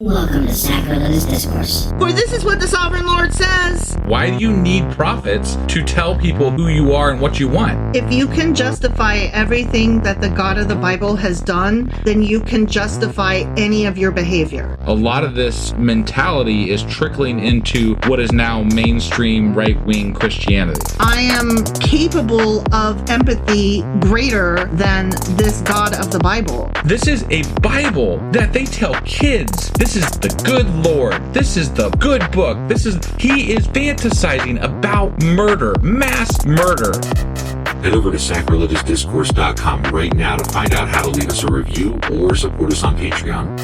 Welcome to Sacrilegious Discourse. For this is what the Sovereign Lord says. Why do you need prophets to tell people who you are and what you want? If you can justify everything that the God of the Bible has done, then you can justify any of your behavior. A lot of this mentality is trickling into what is now mainstream right-wing Christianity. I am capable of empathy greater than this God of the Bible. This is a Bible that they tell kids. This is the good Lord. This is the good book. He is fantasizing about murder, mass murder. Head over to sacrilegiousdiscourse.com right now to find out how to leave us a review or support us on Patreon.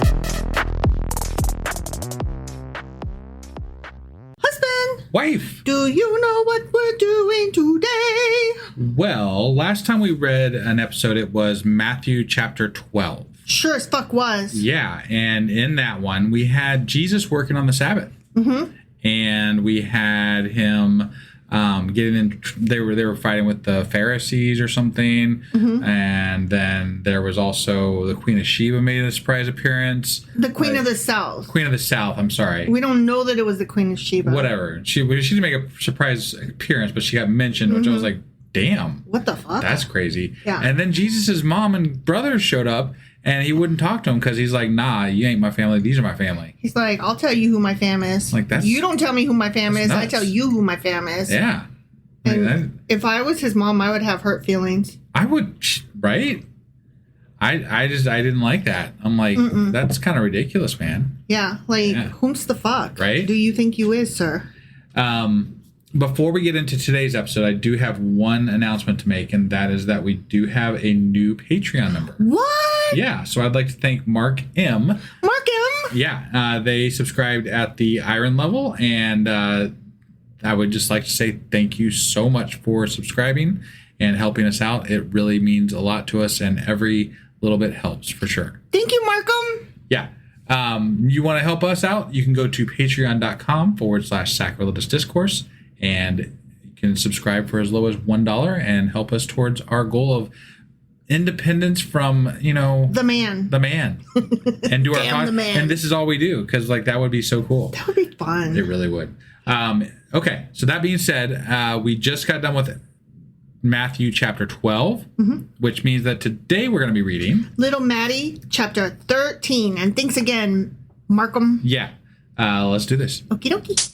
Husband! Wife! Do you know what we're doing today? Well, last time we read an episode, it was Matthew chapter 12. Sure as fuck was. Yeah, and in that one, we had Jesus working on the Sabbath. Mm-hmm. And we had him getting in. They were fighting with the Pharisees or something. Mm-hmm. And then there was also the Queen of Sheba made a surprise appearance. The Queen of the South. Queen of the South, I'm sorry. We don't know that it was the Queen of Sheba. Whatever. She didn't make a surprise appearance, but she got mentioned, which I was like, damn. What the fuck? That's crazy. Yeah. And then Jesus' mom and brothers showed up. And he wouldn't talk to him because he's like, nah, you ain't my family. These are my family. He's like, I'll tell you who my fam is. Like that's, you don't tell me who my fam is. nuts. I tell you who my fam is. Yeah. And if I was his mom, I would have hurt feelings. I would, right? I didn't like that. I'm like, that's kind of ridiculous, man. Yeah. Like, whom's the fuck? Right? Do you think you is, sir? Before we get into today's episode, I do have one announcement to make, and that is that we do have a new Patreon member. What? Yeah, so I'd like to thank Mark M. Mark M? Yeah, they subscribed at the Iron level, and I would just like to say thank you so much for subscribing and helping us out. It really means a lot to us, and every little bit helps for sure. Thank you, Markham. Yeah. You want to help us out? You can go to patreon.com/sacrilegious discourse. And you can subscribe for as low as $1 and help us towards our goal of independence from, the man. And do our Damn the man. And this is all we do because that would be so cool. That would be fun. It really would. Okay, so that being said, we just got done with Matthew chapter 12, which means that today we're going to be reading Little Maddie, chapter 13. And thanks again, Markham. Yeah, let's do this. Okie dokie.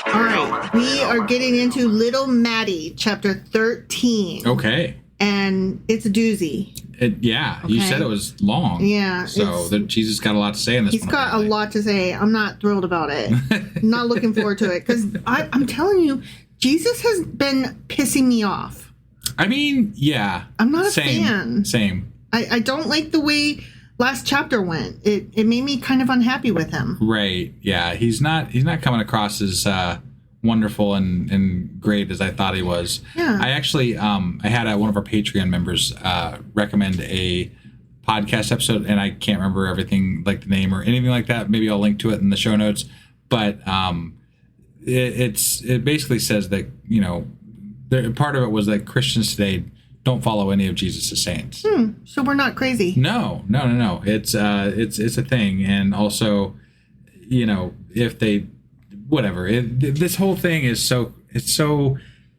All right, we are getting into Little Maddie, chapter 13. Okay. And it's a doozy. You said it was long. Yeah. So Jesus got a lot to say in this one. He's got a lot to say. I'm not thrilled about it. I'm not looking forward to it. Because I'm telling you, Jesus has been pissing me off. I mean, yeah. I'm not a fan. Same. I don't like the way last chapter went. It made me kind of unhappy with him. Right. Yeah. He's not coming across as wonderful and great as I thought he was. Yeah. I actually I had one of our Patreon members recommend a podcast episode, and I can't remember everything like the name or anything like that. Maybe I'll link to it in the show notes. But it basically says that part of it was that Christians today don't follow any of Jesus' sayings. So we're not crazy. No. It's a thing, and also, if they, whatever. This whole thing is so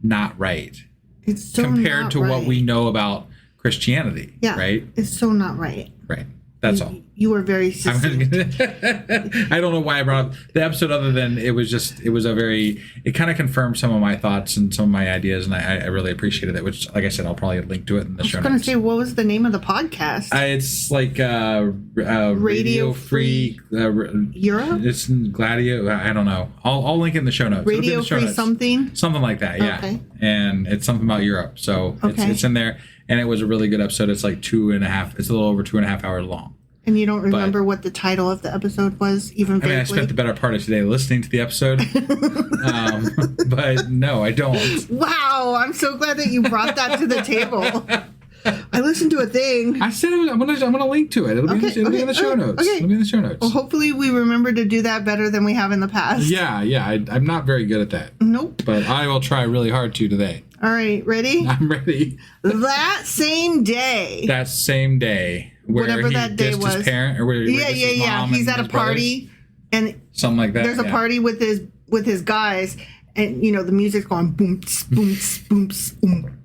not right. It's so compared not to right. what we know about Christianity. Yeah, right. It's so not right. Right. That's all. You were very succinct. I don't know why I brought up the episode other than it kind of confirmed some of my thoughts and some of my ideas, and I really appreciated it, which, like I said, I'll probably link to it in the show notes. I was going to say, what was the name of the podcast? It's like Radio Free Europe? It's Gladio. I don't know. I'll link it in the show notes. Radio Free something? Something like that, yeah. Okay. And it's something about Europe. So it's in there. And it was a really good episode. It's like 2.5. It's a little over 2.5 hours long. And you don't remember what the title of the episode was, even vaguely? I spent the better part of today listening to the episode. But no, I don't. Wow, I'm so glad that you brought that to the table. I listened to a thing. I said I'm gonna link to it. It'll be in the show notes. Okay. It'll be in the show notes. Well, hopefully we remember to do that better than we have in the past. Yeah. I'm not very good at that. Nope. But I will try really hard to today. All right, ready? I'm ready. That same day. That same day. Where Whatever he that day dissed was. his parent, or where he dissed his mom He's and at a his brothers? party, and Something like that. there's a party with his guys, and the music's going boom, boom, boom,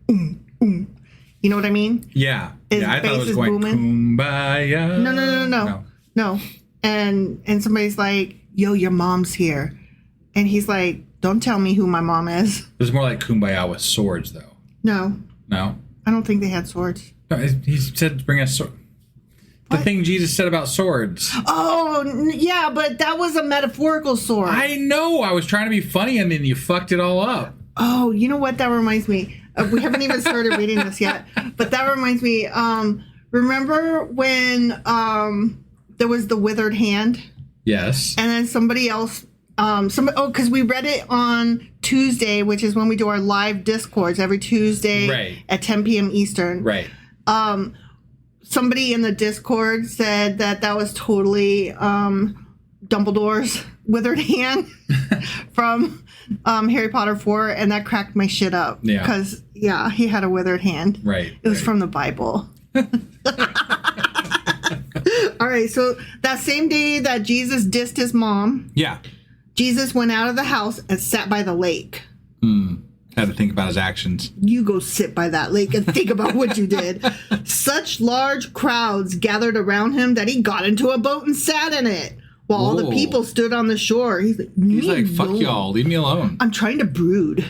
boom. You know what I mean? Yeah. His I thought it bass was is going booming. kumbaya. No. And somebody's like, "Yo, your mom's here," and he's like, "Don't tell me who my mom is." It was more like kumbaya with swords, though. No, No? I don't think they had swords. No, he said bring us sword. The thing Jesus said about swords. Oh, yeah, but that was a metaphorical sword. I know. I was trying to be funny, and then you fucked it all up. Oh, you know what? That reminds me. We haven't even started reading this yet, but that reminds me. Remember when there was the withered hand, Yes. and then somebody else, because we read it on Tuesday, which is when we do our live discords every Tuesday Right. at 10 p.m. Eastern. Right. Somebody in the Discord said that was totally Dumbledore's withered hand from Harry Potter 4, and that cracked my shit up. Yeah. Because, he had a withered hand. Right. It was from the Bible. All right, so that same day that Jesus dissed his mom, Yeah. Jesus went out of the house and sat by the lake. Had to think about his actions. You go sit by that lake and think about what you did. Such large crowds gathered around him that he got into a boat and sat in it, while all the Whoa. people stood on the shore. He's like, Fuck y'all. Leave me alone. I'm trying to brood.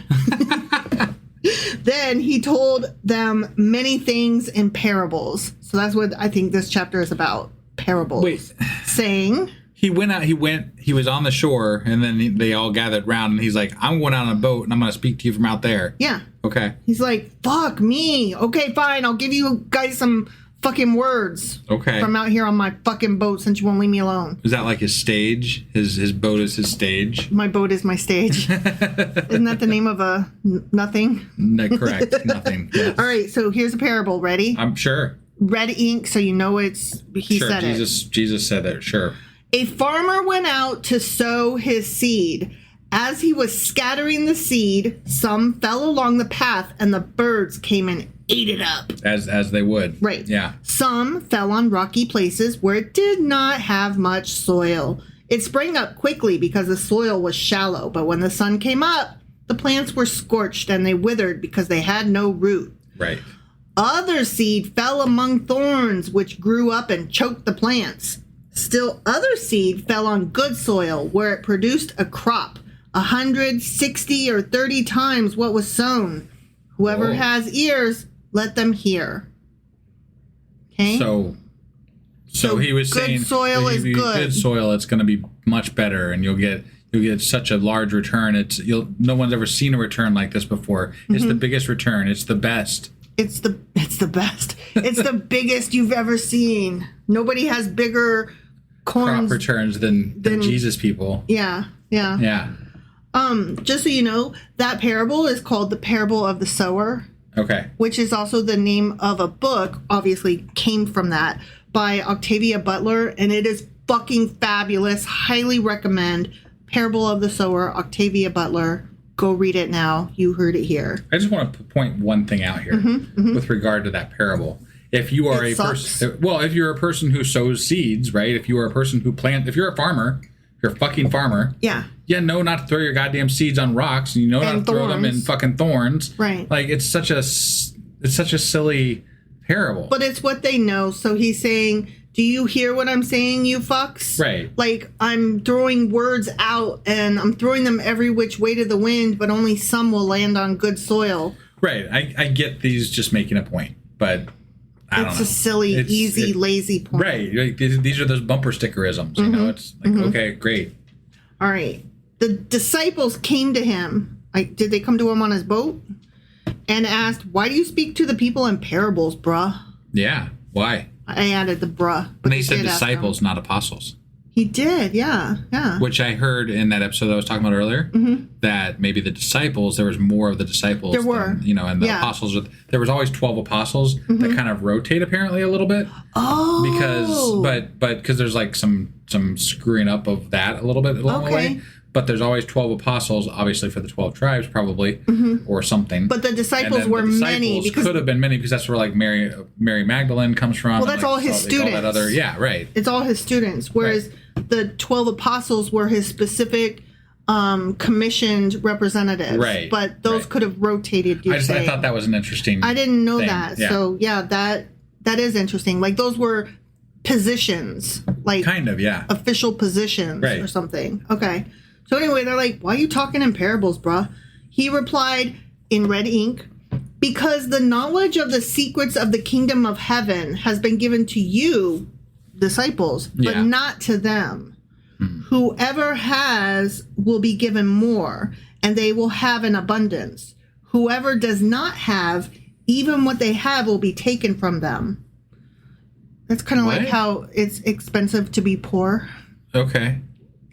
Then he told them many things in parables. So that's what I think this chapter is about. Parables. Wait. Saying... He was on the shore, and then they all gathered round, and he's like, I'm going out on a boat, and I'm going to speak to you from out there. Yeah. Okay. He's like, fuck me. Okay, fine. I'll give you guys some fucking words. Okay. From out here on my fucking boat since you won't leave me alone. Is that like his stage? His boat is his stage? My boat is my stage. Isn't that the name of a nothing? No, correct. Nothing. Yes. All right, so here's a parable. Ready? I'm sure. Red ink, so you know he said it. Jesus said that. Sure. A farmer went out to sow his seed. As he was scattering the seed, some fell along the path, and the birds came and ate it up. As they would. Right. Yeah. Some fell on rocky places where it did not have much soil. It sprang up quickly because the soil was shallow, but when the sun came up, the plants were scorched and they withered because they had no root. Right. Other seed fell among thorns, which grew up and choked the plants. Still other seed fell on good soil, where it produced a crop, 160 or 30 times what was sown. Whoever Whoa. has ears, let them hear. Okay? So he was good saying soil if is you good. Good soil, it's going to be much better, and you'll get such a large return. No one's ever seen a return like this before. It's the biggest return. It's the best. It's the best. It's the biggest you've ever seen. Nobody has bigger corns. Crop returns than Jesus people. Yeah. Yeah. Just so you know, that parable is called the parable of the sower, Okay. which is also the name of a book, obviously came from that, by Octavia Butler, and it is fucking fabulous. Highly recommend. Parable of the Sower, Octavia Butler. Go read it now. You heard it here. I just want to point one thing out here with regard to that parable. If you are It a sucks. person, if you're a person who sows seeds, right? If you are a person who if you're a farmer, you're a fucking farmer. Yeah. Yeah, know not to throw your goddamn seeds on rocks, and you know not to throw them in thorns. fucking thorns. Right. Like it's such a silly parable. But it's what they know. So he's saying, do you hear what I'm saying, you fucks? Right. Like, I'm throwing words out, and I'm throwing them every which way to the wind, but only some will land on good soil. Right. I get these just making a point, but I don't know. It's a silly, easy, lazy point. Right. Like, these are those bumper stickerisms. You know, it's like, okay, great. All right. The disciples came to him. Did they come to him on his boat? And asked, why do you speak to the people in parables, bruh? Yeah. Why? I added the bruh. And But they said did ask disciples, not apostles. He did, yeah. Which I heard in that episode I was talking about earlier, that maybe the disciples, there was more of the disciples. There were. Than, and the apostles. There was always 12 apostles that kind of rotate apparently a little bit. Oh. Because there's like some screwing up of that a little bit along the way. but there's always 12 apostles, obviously for the 12 tribes, probably, or something. But the disciples were the many because could have been many because that's where like Mary Magdalene comes from. Well, that's all his students. All that other, yeah, right. It's all his students. Whereas the 12 apostles were his specific commissioned representatives. Right. But those could have rotated. I thought that was an interesting. I didn't know thing. that. Yeah. So yeah, that is interesting. Like those were positions, like kind of, yeah, official positions or something. Okay. So anyway, they're like, why are you talking in parables, bruh? He replied in red ink, because the knowledge of the secrets of the kingdom of heaven has been given to you, disciples, but not to them. Whoever has will be given more, and they will have an abundance. Whoever does not have, even what they have will be taken from them. That's kind of like how it's expensive to be poor. Okay.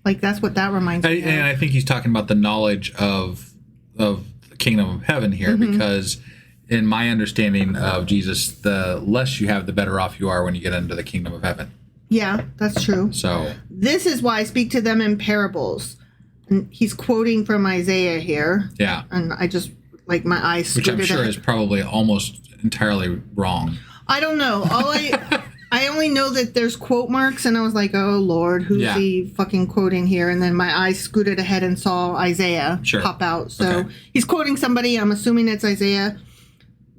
Like, that's what that reminds me of. And I think he's talking about the knowledge of the kingdom of heaven here, because in my understanding of Jesus, the less you have, the better off you are when you get into the kingdom of heaven. Yeah, that's true. So this is why I speak to them in parables. And he's quoting from Isaiah here. Yeah. And I just, like, my eyes which I'm scooted sure ahead. is probably almost entirely wrong. I don't know. I only know that there's quote marks, and I was like, oh, Lord, who's he fucking quoting here? And then my eyes scooted ahead and saw Isaiah pop out. So he's quoting somebody. I'm assuming it's Isaiah.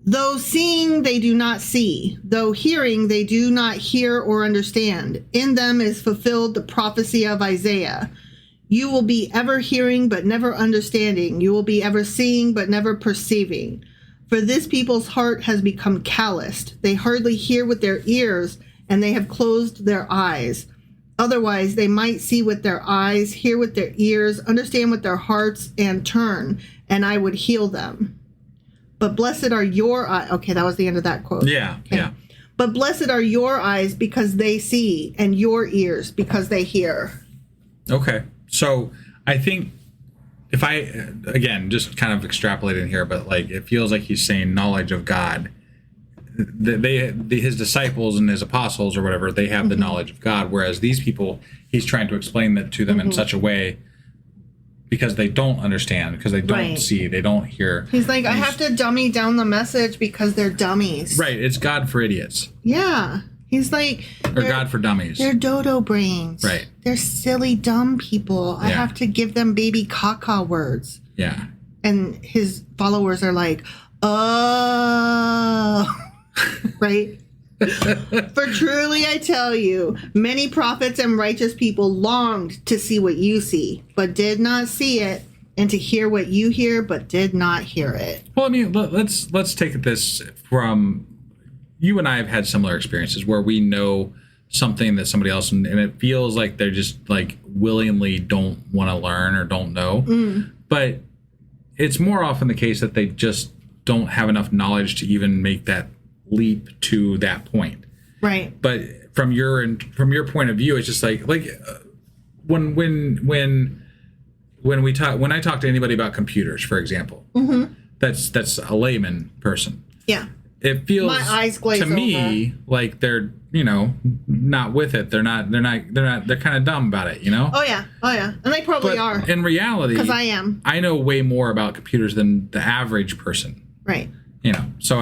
Though seeing, they do not see. Though hearing, they do not hear or understand. In them is fulfilled the prophecy of Isaiah. You will be ever hearing, but never understanding. You will be ever seeing, but never perceiving. For this people's heart has become calloused. They hardly hear with their ears, and they have closed their eyes. Otherwise, they might see with their eyes, hear with their ears, understand with their hearts, and turn, and I would heal them. But blessed are your eyes. Okay, that was the end of that quote. Yeah, yeah. But blessed are your eyes because they see, and your ears because they hear. Okay. So I think if I, again, just kind of extrapolating here, but like it feels like he's saying knowledge of God. His disciples and his apostles or whatever, they have the knowledge of God, whereas these people, he's trying to explain that to them in such a way because they don't understand, because they don't see, they don't hear. He's like, I have to dummy down the message because they're dummies. Right. It's God for idiots. Yeah. He's like... Or God for dummies. They're dodo brains. Right. They're silly, dumb people. I have to give them baby-caca words. Yeah. And his followers are like, oh... right? For truly I tell you, many prophets and righteous people longed to see what you see, but did not see it, and to hear what you hear, but did not hear it. Well, I mean, let's take this from... You and I have had similar experiences where we know something that somebody else, and it feels like they're just like willingly don't want to learn or don't know. But it's more often the case that they just don't have enough knowledge to even make that leap to that point. Right. But from your point of view, it's just like when I talk to anybody about computers, for example, that's a layman person. Yeah. It feels my eyes glaze to me like they're, not with it. They're kind of dumb about it, Oh yeah. And they probably are. In reality, because I am. I know way more about computers than the average person. Right. So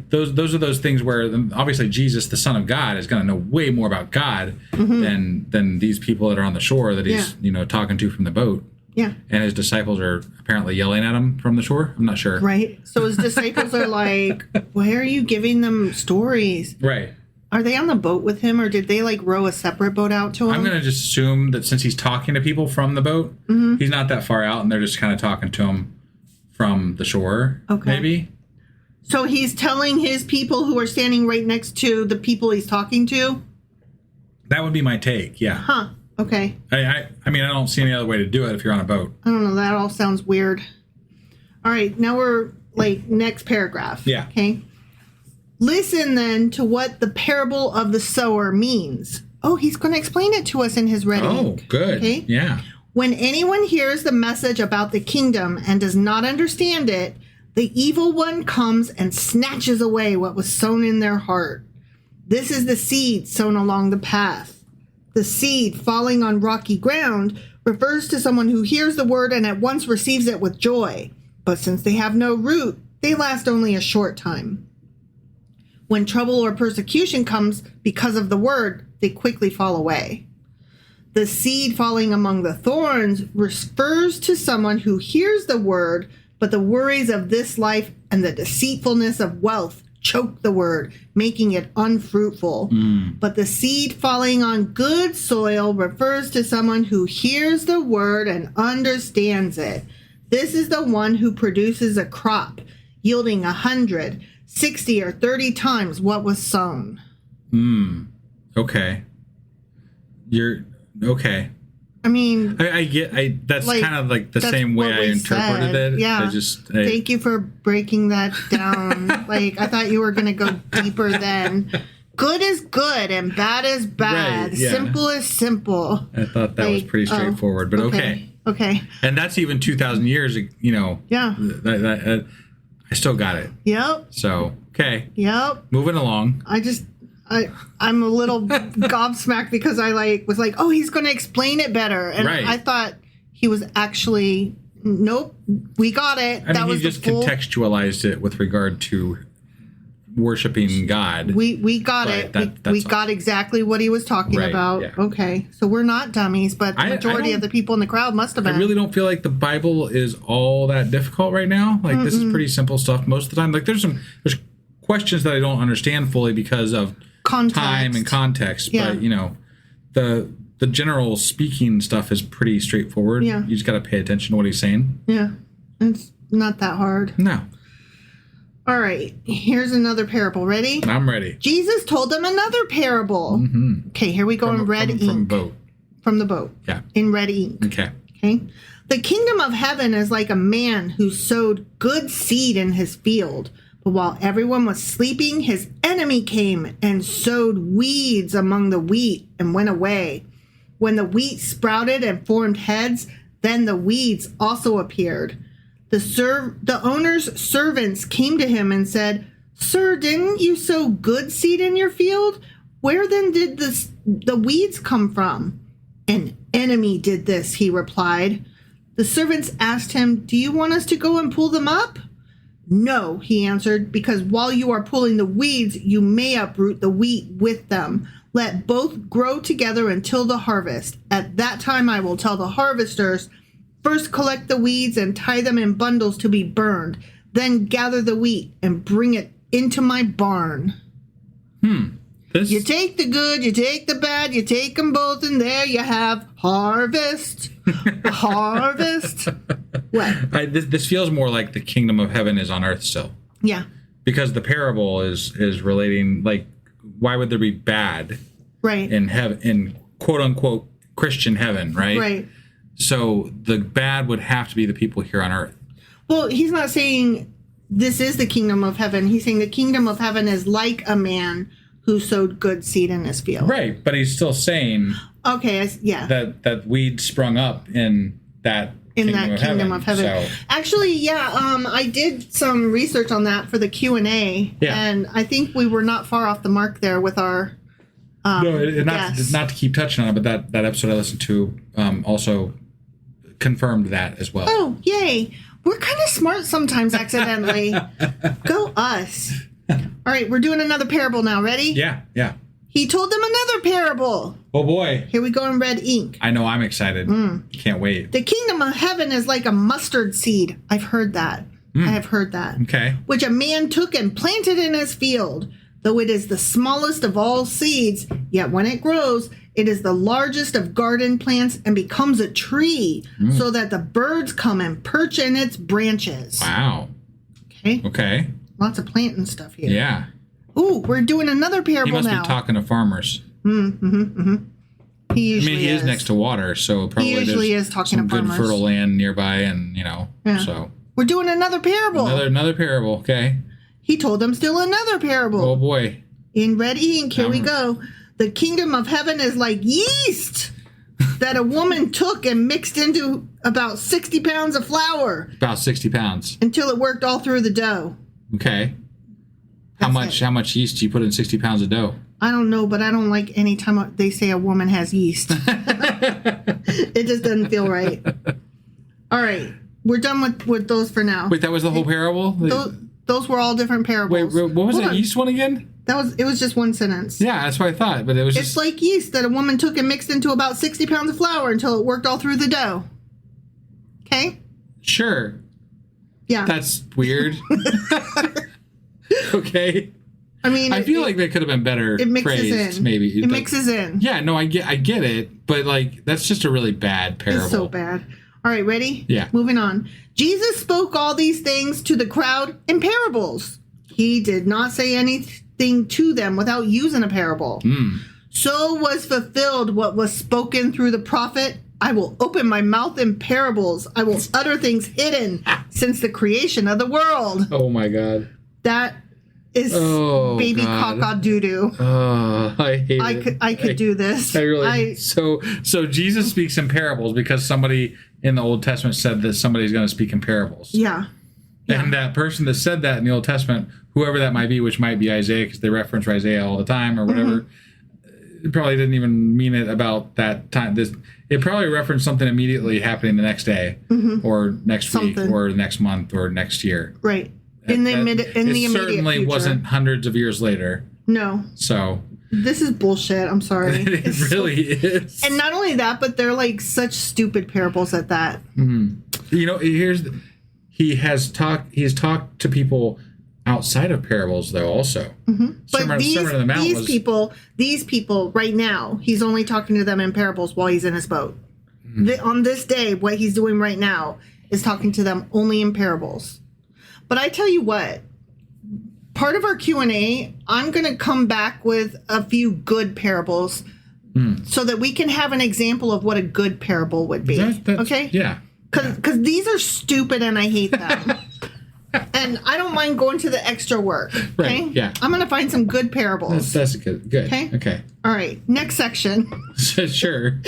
those are those things where obviously Jesus, the Son of God, is going to know way more about God than these people that are on the shore that he's talking to from the boat. Yeah. And his disciples are apparently yelling at him from the shore. I'm not sure. Right. So his disciples are like, why are you giving them stories? Right. Are they on the boat with him, or did they like row a separate boat out to him? I'm going to just assume that since he's talking to people from the boat, he's not that far out, and they're just kind of talking to him from the shore, maybe. So he's telling his people who are standing right next to the people he's talking to? That would be my take, yeah. Huh. Okay. I mean, I don't see any other way to do it if you're on a boat. I don't know. That all sounds weird. All right. Now we're like next paragraph. Yeah. Okay. Listen then to what the parable of the sower means. Oh, he's going to explain it to us in his red ink. Oh, good. Okay. Yeah. When anyone hears the message about the kingdom and does not understand it, the evil one comes and snatches away what was sown in their heart. This is the seed sown along the path. The seed falling on rocky ground refers to someone who hears the word and at once receives it with joy. But since they have no root, they last only a short time. When trouble or persecution comes because of the word, they quickly fall away. The seed falling among the thorns refers to someone who hears the word, but the worries of this life and the deceitfulness of wealth choke the word, making it unfruitful. But the seed falling on good soil refers to someone who hears the word and understands it. This is the one who produces a crop, yielding 100, 60, or 30 times what was sown. Okay. You're okay. I mean, that's like, kind of like the that's same way what I we interpreted said. it. Yeah. I Thank you for breaking that down. Like, I thought you were going to go deeper than good is good and bad is bad. Right, yeah. Simple is simple. I thought that was pretty straightforward, but okay. Okay. And that's even 2,000 years, Yeah. I still got it. Yep. So, okay. Yep. Moving along. I'm a little gobsmacked because I was like, oh, he's going to explain it better. And Right. I thought he was actually, nope, we got it. I mean, he just contextualized it with regard to worshiping God. We got it. We got exactly what he was talking Right, about. yeah. Okay. So we're not dummies, but the majority of the people in the crowd must have been. I really don't feel like the Bible is all that difficult right now. Like, this is pretty simple stuff most of the time. Like, there's questions that I don't understand fully because of Context. time and context. Yeah. But, the general speaking stuff is pretty straightforward. Yeah. You just got to pay attention to what he's saying. Yeah. It's not that hard. No. All right. Here's another parable. Ready? I'm ready. Jesus told them another parable. Mm-hmm. Okay, here we go in red ink. From boat. From the boat. Yeah. In red ink. Okay. Okay. The kingdom of heaven is like a man who sowed good seed in his field. But while everyone was sleeping, his enemy came and sowed weeds among the wheat and went away. When the wheat sprouted and formed heads, then the weeds also appeared. The owner's servants came to him and said, "Sir, didn't you sow good seed in your field? Where then did the weeds come from?" "An enemy did this," he replied. The servants asked him, "Do you want us to go and pull them up?" "No," he answered, "because while you are pulling the weeds, you may uproot the wheat with them. Let both grow together until the harvest. At that time I will tell the harvesters, first collect the weeds and tie them in bundles to be burned. Then gather the wheat and bring it into my barn." You take the good, you take the bad, you take them both, and there you have harvest. Harvest. What? This feels more like the kingdom of heaven is on earth still. Yeah. Because the parable is relating, like, why would there be bad Right. in heaven, in quote unquote Christian heaven, right? Right. So the bad would have to be the people here on earth. Well, he's not saying this is the kingdom of heaven. He's saying the kingdom of heaven is like a man who sowed good seed in his field. Right, but he's still saying Okay, yeah. that weed sprung up in that kingdom of heaven. So, Actually, yeah, I did some research on that for the Q&A, Yeah. and I think we were not far off the mark there with our not to keep touching on it, but that episode I listened to also confirmed that as well. Oh, yay. We're kind of smart sometimes accidentally. Go us. All right, we're doing another parable now. Ready? Yeah. He told them another parable. Oh boy. Here we go in red ink. I know, I'm excited. Can't wait. The kingdom of heaven is like a mustard seed. I've heard that. I have heard that. Okay. Which a man took and planted in his field. Though it is the smallest of all seeds, yet when it grows, it is the largest of garden plants and becomes a tree, so that the birds come and perch in its branches. Wow. Okay. Lots of planting stuff here. Yeah. Ooh, we're doing another parable He must now. be talking to farmers. He usually he is next to water, so probably He usually there's is talking some to good farmers. fertile land nearby, and so We're doing another parable. another parable. Okay. He told them still another parable. Oh boy. In red ink, here we go. The kingdom of heaven is like yeast that a woman took and mixed into about 60 pounds of flour About 60 pounds. until it worked all through the dough. Okay. How much yeast do you put in 60 pounds of dough? I don't know, but I don't like any time they say a woman has yeast. It just doesn't feel right. All right. We're done with those for now. Wait, that was the whole parable? Those were all different parables. Wait, what was Hold that on. yeast one again? It was just one sentence. Yeah, that's what I thought, but it was It's like yeast that a woman took and mixed into about 60 pounds of flour until it worked all through the dough. Okay? Sure. Yeah. That's weird. Okay. I mean, I feel like that could have been better it mixes phrased, in. maybe. It mixes in. Yeah, no, I get it, but like that's just a really bad parable. It's so bad. All right, ready? Yeah. Moving on. Jesus spoke all these things to the crowd in parables. He did not say anything to them without using a parable. So was fulfilled what was spoken through the prophet. I will open my mouth in parables. I will utter things hidden since the creation of the world. Oh my God. That is baby caca doo-doo. Oh, I hate it. I could do this. I really. So Jesus speaks in parables because somebody in the Old Testament said that somebody's going to speak in parables. Yeah. And that person that said that in the Old Testament, whoever that might be, which might be Isaiah because they reference Isaiah all the time or whatever, it probably didn't even mean it about that time. It probably referenced something immediately happening the next day or next week or next month or next year. Right. In the immediate future. Certainly wasn't hundreds of years later. No. So this is bullshit. I'm sorry. It really is. And not only that, but they're like such stupid parables at that. You know, he's talked to people outside of parables though also. But these people right now, he's only talking to them in parables while he's in his boat. On this day, what he's doing right now is talking to them only in parables. But I tell you what, part of our Q&A, I'm going to come back with a few good parables so that we can have an example of what a good parable would be. Okay? Yeah. Because these are stupid and I hate them. And I don't mind going to the extra work. Okay? Right, yeah. I'm going to find some good parables. That's good. Okay. All right. Next section. Sure.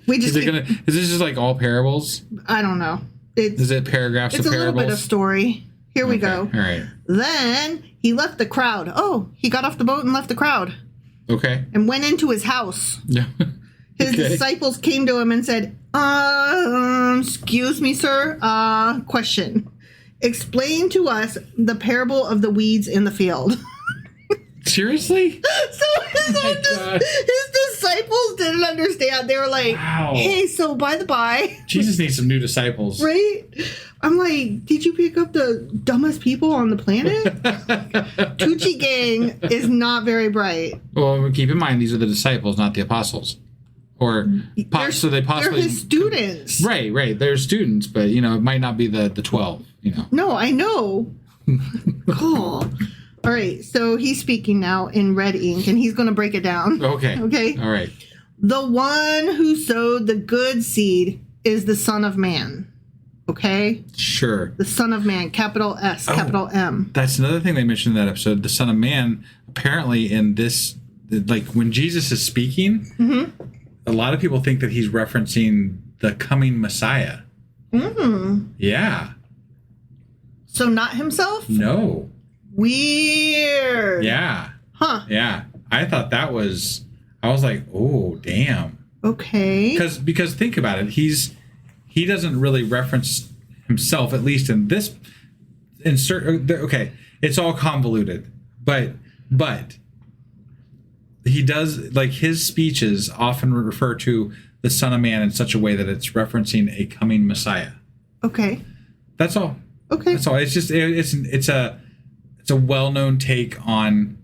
Is Is this just like all parables? I don't know. Is it paragraphs of It's a parables? little bit of story. Here we go. All right. Then he left the crowd. Oh, he got off the boat and left the crowd. Okay. And went into his house. Yeah. His disciples came to him and said, excuse me, sir. Question. Explain to us the parable of the weeds in the field. Seriously? So his disciples didn't understand. They were like, wow. Hey, so by the by. Jesus needs some new disciples. Right? I'm like, did you pick up the dumbest people on the planet? Tucci Gang is not very bright. Well, keep in mind, these are the disciples, not the apostles. Or so they possibly... They're his students. Right. They're students, but, it might not be the 12, No, I know. Cool. All right, so he's speaking now in red ink, and he's going to break it down. Okay. All right. The one who sowed the good seed is the Son of Man. Okay? Sure. The Son of Man, capital S, capital M. That's another thing they mentioned in that episode. The Son of Man, apparently in this, like when Jesus is speaking, a lot of people think that he's referencing the coming Messiah. Yeah. So not himself? No. Weird. Yeah. Huh. Yeah. I thought I was like, oh, damn. Okay. Because think about it. He doesn't really reference himself, at least in this okay, it's all convoluted. But he does, like, his speeches often refer to the Son of Man in such a way that it's referencing a coming Messiah. Okay. That's all. Okay. That's all. It's just it's a well-known take on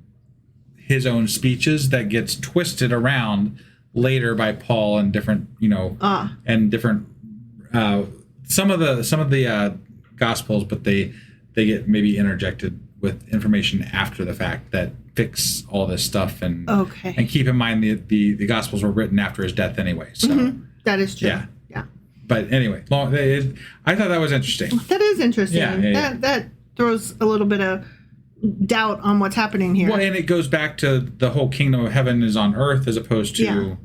his own speeches that gets twisted around later by Paul and different, and different some of the gospels, but they get maybe interjected with information after the fact that fix all this stuff and keep in mind the gospels were written after his death anyway. So that is true. Yeah. But anyway, I thought that was interesting. That is interesting. Yeah. That throws a little bit of doubt on what's happening here. Well, and it goes back to the whole kingdom of heaven is on earth as opposed to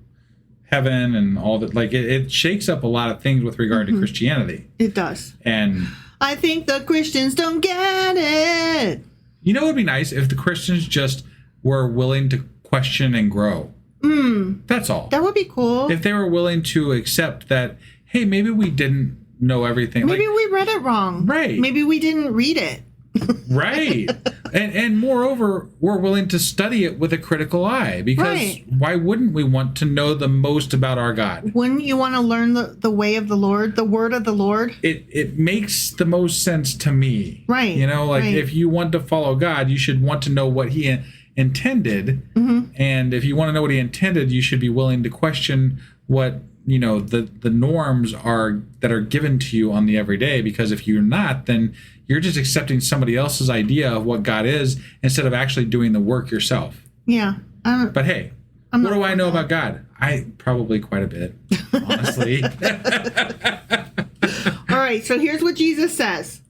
heaven and all that. Like it shakes up a lot of things with regard to Christianity. It does. And I think the Christians don't get it. You know, it would be nice if the Christians just were willing to question and grow. That's all. That would be cool. If they were willing to accept that, hey, maybe we didn't know everything. Maybe we read it wrong. Right. Maybe we didn't read it. Right. And moreover, we're willing to study it with a critical eye, because why wouldn't we want to know the most about our God? Wouldn't you want to learn the way of the Lord, the word of the Lord? It makes the most sense to me. Right. You know, like if you want to follow God, you should want to know what he intended. And if you want to know what he intended, you should be willing to question what, you know, the norms are that are given to you on the everyday, because if you're not, then you're just accepting somebody else's idea of what God is instead of actually doing the work yourself. Yeah. But hey, what do I know about God? Probably quite a bit, honestly. All right, so here's what Jesus says.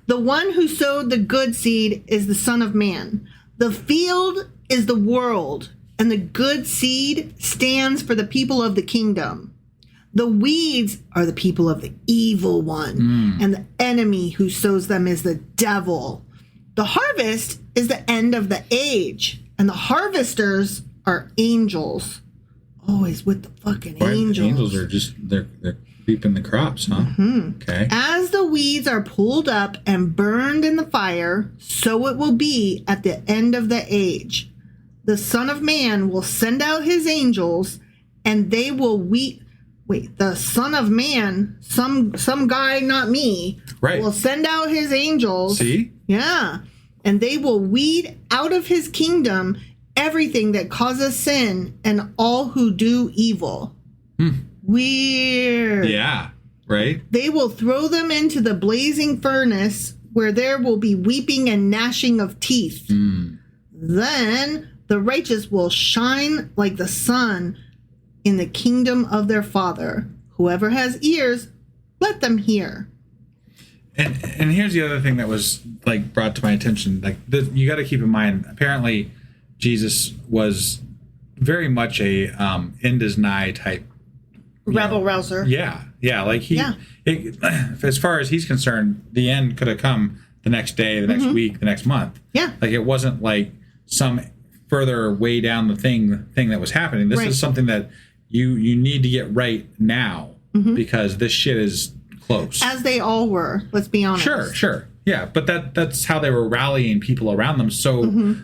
The one who sowed the good seed is the Son of Man. The field is the world, and the good seed stands for the people of the kingdom. The weeds are the people of the evil one, and the enemy who sows them is the devil. The harvest is the end of the age, and the harvesters are angels. Always with the fucking angels. Angels are just, they're reaping the crops, huh? Okay. As the weeds are pulled up and burned in the fire, so it will be at the end of the age. The Son of Man will send out his angels, and they will the Son of Man, some guy, not me, will send out his angels. See? Yeah. And they will weed out of his kingdom everything that causes sin and all who do evil. Weird. Yeah. Right? They will throw them into the blazing furnace where there will be weeping and gnashing of teeth. Then the righteous will shine like the sun in the kingdom of their Father. Whoever has ears, let them hear. And here's the other thing that was like brought to my attention. Like you got to keep in mind, apparently Jesus was very much a end is nigh type Rebel rouser. Yeah. Like as far as he's concerned, the end could have come the next day, the next week, the next month. Yeah. Like it wasn't like some further way down the thing that was happening. This is something that you need to get right now, because this shit is close. As they all were, let's be honest. Sure. Yeah, but that's how they were rallying people around them so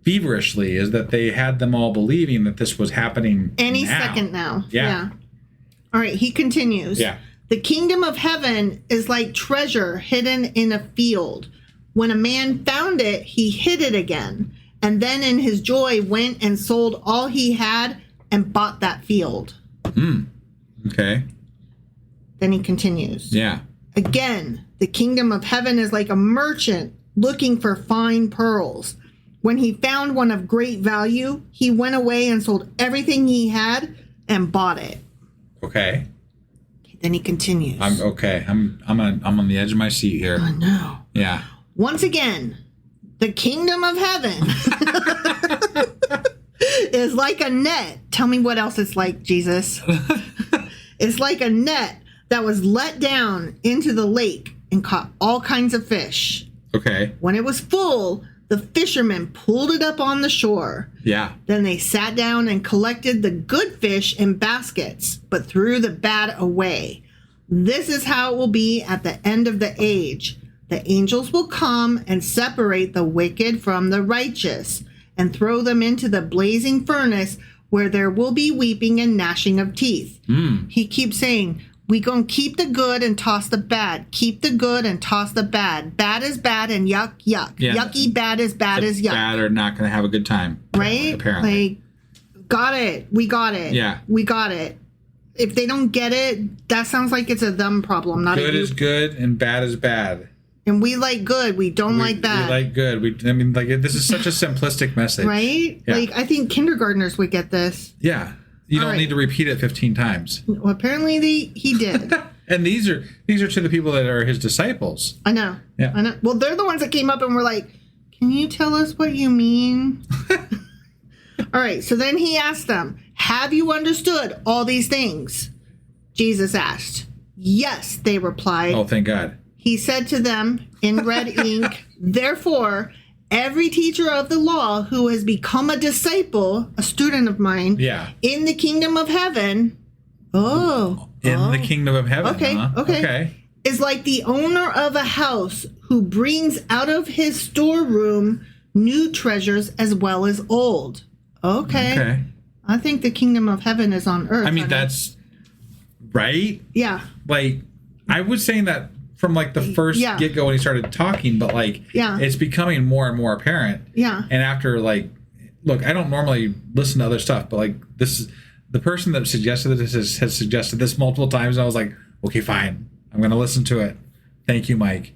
feverishly, is that they had them all believing that this was happening any now. second now. Yeah. All right, he continues. Yeah. The kingdom of heaven is like treasure hidden in a field. When a man found it, he hid it again, and then in his joy went and sold all he had and bought that field. Okay. Then he continues. Yeah. Again, the kingdom of heaven is like a merchant looking for fine pearls. When he found one of great value, he went away and sold everything he had and bought it. Okay. Then he continues. I'm on the edge of my seat here. I know. Yeah. Once again, the kingdom of heaven is like a net. Tell me what else it's like, Jesus. It's like a net that was let down into the lake and caught all kinds of fish. Okay. When it was full, the fishermen pulled it up on the shore. Yeah. Then they sat down and collected the good fish in baskets, but threw the bad away. This is how it will be at the end of the age. The angels will come and separate the wicked from the righteous and throw them into the blazing furnace where there will be weeping and gnashing of teeth. He keeps saying, we gonna keep the good and toss the bad. Keep the good and toss the bad. Bad is bad and yuck, yuck. Yeah. Yucky bad is bad as yuck. Bad are not going to have a good time. Right? Apparently. Like, got it. We got it. Yeah. We got it. If they don't get it, that sounds like it's a them problem, not good a you. Is good and bad is bad. And we like good. We don't like bad. We like good. This is such a simplistic message. Right? Yeah. Like, I think kindergartners would get this. Yeah. You don't need to repeat it 15 times. Well, apparently he did. And these are to the people that are his disciples. I know. Yeah. I know. Well, they're the ones that came up and were like, can you tell us what you mean? All right. So then he asked them, have you understood all these things? Jesus asked. Yes, they replied. Oh, thank God. He said to them in red ink, therefore, every teacher of the law who has become a disciple, a student of mine, in the kingdom of heaven. In the kingdom of heaven. Okay. Is like the owner of a house who brings out of his storeroom new treasures as well as old. Okay. I think the kingdom of heaven is on earth. I mean, that's right. Yeah. Like, I was saying that from like the first get-go when he started talking, but like, it's becoming more and more apparent. Yeah. And after like, look, I don't normally listen to other stuff, but like this is the person that suggested this has suggested this multiple times. And I was like, okay, fine. I'm going to listen to it. Thank you, Mike.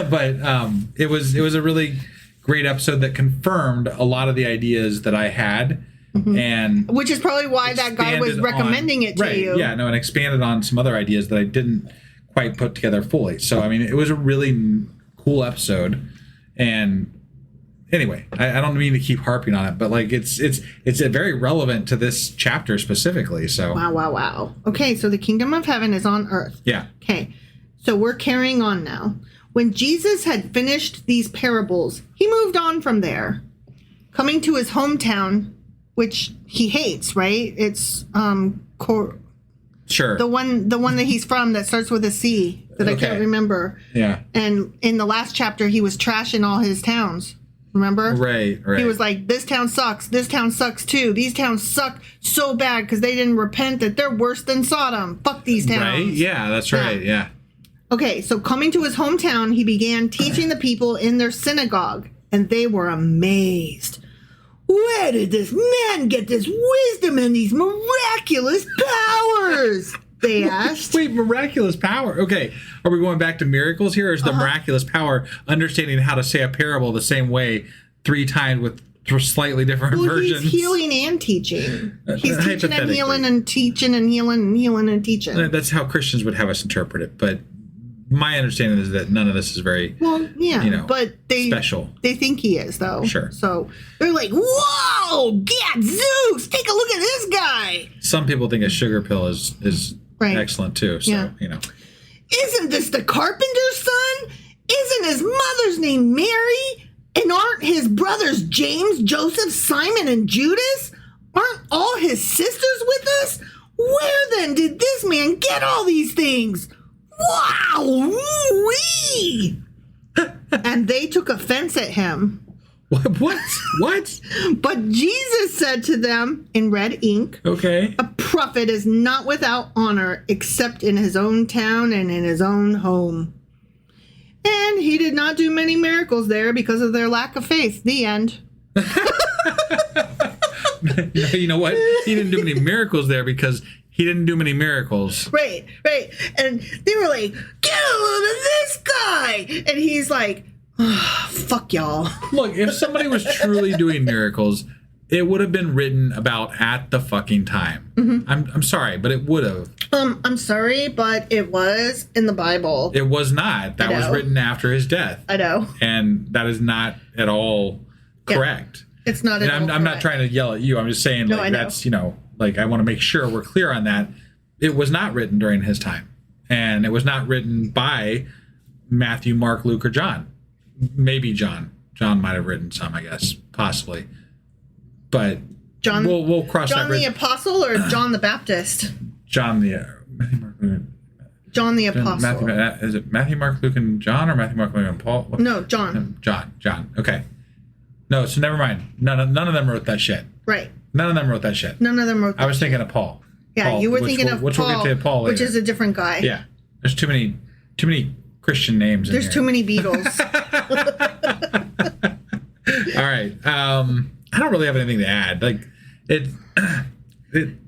But it was a really great episode that confirmed a lot of the ideas that I had. And which is probably why that guy was recommending it to you. Yeah, no, and expanded on some other ideas that I didn't quite put together fully. So, I mean, it was a really cool episode. And anyway, I don't mean to keep harping on it, but like it's very relevant to this chapter specifically. So wow. Okay, so the kingdom of heaven is on earth. Yeah. Okay, so we're carrying on now. When Jesus had finished these parables, he moved on from there, coming to his hometown, which he hates, right? It's sure, the one that he's from that starts with a C that I can't remember. Yeah. And in the last chapter, he was trashing all his towns. Remember? Right. He was like, this town sucks. This town sucks too. These towns suck so bad because they didn't repent that they're worse than Sodom. Fuck these towns. Right? Yeah, that's right. Yeah. Okay, so coming to his hometown, he began teaching the people in their synagogue, and they were amazed. Where did this man get this wisdom and these miraculous powers? They asked. Wait, miraculous power. Okay, are we going back to miracles here, or is the miraculous power understanding how to say a parable the same way 3 times with slightly different versions? He's healing and teaching. He's teaching and healing and teaching and healing and healing and teaching. That's how Christians would have us interpret it, but my understanding is that none of this is very, but special. They think he is, though. Sure. So they're like, whoa, Zeus, take a look at this guy. Some people think a sugar pill is excellent, too. So, Isn't this the carpenter's son? Isn't his mother's name Mary? And aren't his brothers James, Joseph, Simon, and Judas? Aren't all his sisters with us? Where then did this man get all these things? Wow! Wee! And they took offense at him. What? But Jesus said to them in red ink, a prophet is not without honor except in his own town and in his own home. And he did not do many miracles there because of their lack of faith. The end. You know what? He didn't do many miracles there because he didn't do many miracles. Right. And they were like, get a load of this guy. And he's like, oh, fuck y'all. Look, if somebody was truly doing miracles, it would have been written about at the fucking time. I'm sorry, but it would have. I'm sorry, but it was in the Bible. It was not. That was written after his death. I know. And that is not at all correct. It's not at all correct. I'm not trying to yell at you. I'm just saying, like, that's, like, I want to make sure we're clear on that. It was not written during his time. And it was not written by Matthew, Mark, Luke, or John. Maybe John. John might have written some, I guess. Possibly. But John, we'll cross John that the Apostle or John the Baptist? John the Apostle. Is it Matthew, Mark, Luke, and John, or Matthew, Mark, Luke, and Paul? No, John. John. Okay. No, so never mind. None of them wrote that shit. Right. None of them wrote that shit. None of them wrote that I was thinking of Paul. Yeah, Paul, you were thinking of Paul. We'll get to Paul later. Which is a different guy. Yeah. There's too many Christian names in here. There's too many Beatles. All right. I don't really have anything to add. Like,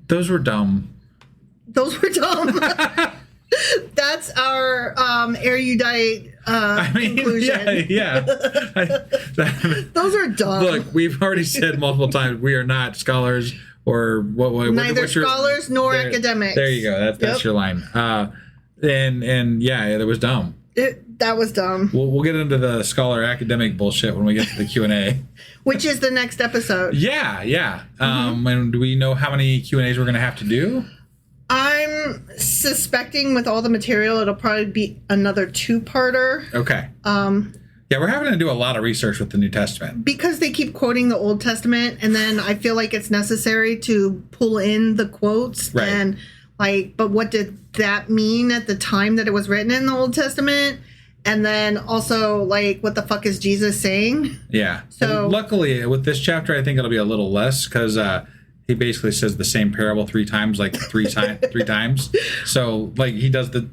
those were dumb. Those were dumb. That's our erudite conclusion. Yeah. Those are dumb. Look, we've already said multiple times we are not scholars or neither scholars nor academics. There you go. That's your line. And yeah, that was dumb. That was dumb. We'll get into the scholar academic bullshit when we get to the Q&A. Which is the next episode. Yeah. And do we know how many Q&As we're going to have to do? suspecting with all the material, it'll probably be another 2-parter. Okay. Yeah, we're having to do a lot of research with the New Testament. Because they keep quoting the Old Testament, and then I feel like it's necessary to pull in the quotes. Right. And, but what did that mean at the time that it was written in the Old Testament? And then also, what the fuck is Jesus saying? Yeah. So luckily, with this chapter, I think it'll be a little less, because he basically says the same parable 3 times, three times. So, he does the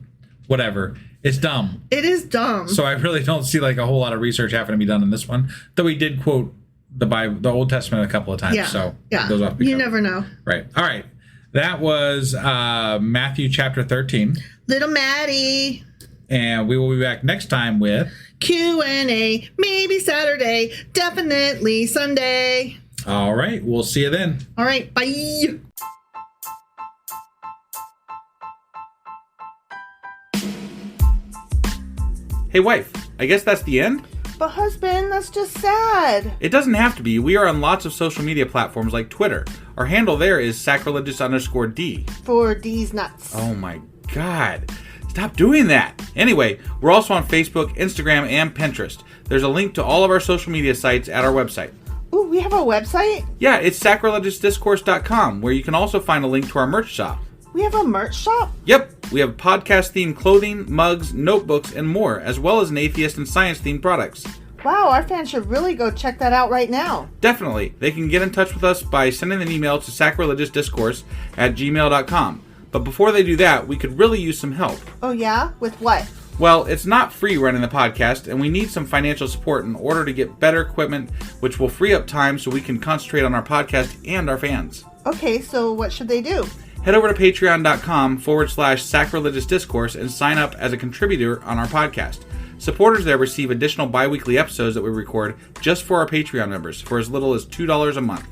whatever. It's dumb. It is dumb. So I really don't see a whole lot of research having to be done in this one. Though he did quote the Bible, the Old Testament, a couple of times. Yeah. So yeah. It goes off. You never know. Right. All right. That was Matthew chapter 13. Little Maddie. And we will be back next time with Q&A. Maybe Saturday. Definitely Sunday. All right. We'll see you then. All right. Bye. Hey, wife, I guess that's the end? But husband, that's just sad. It doesn't have to be. We are on lots of social media platforms like Twitter. Our handle there is sacrilegious_D. For D's nuts. Oh my God. Stop doing that. Anyway, we're also on Facebook, Instagram, and Pinterest. There's a link to all of our social media sites at our website. Ooh, we have a website? Yeah, it's sacrilegiousdiscourse.com, where you can also find a link to our merch shop. We have a merch shop? Yep, we have podcast-themed clothing, mugs, notebooks, and more, as well as an atheist and science-themed products. Wow, our fans should really go check that out right now. Definitely. They can get in touch with us by sending an email to sacrilegiousdiscourse@gmail.com. But before they do that, we could really use some help. Oh yeah? With what? Well, it's not free running the podcast, and we need some financial support in order to get better equipment, which will free up time so we can concentrate on our podcast and our fans. Okay, so what should they do? Head over to patreon.com/sacrilegiousdiscourse and sign up as a contributor on our podcast. Supporters there receive additional bi-weekly episodes that we record just for our Patreon members for as little as $2 a month.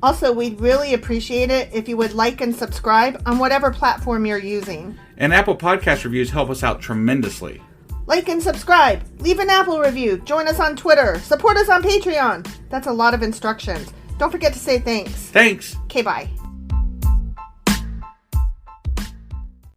Also, we'd really appreciate it if you would like and subscribe on whatever platform you're using. And Apple Podcast reviews help us out tremendously. Like and subscribe. Leave an Apple review. Join us on Twitter. Support us on Patreon. That's a lot of instructions. Don't forget to say thanks. Thanks. Okay, bye.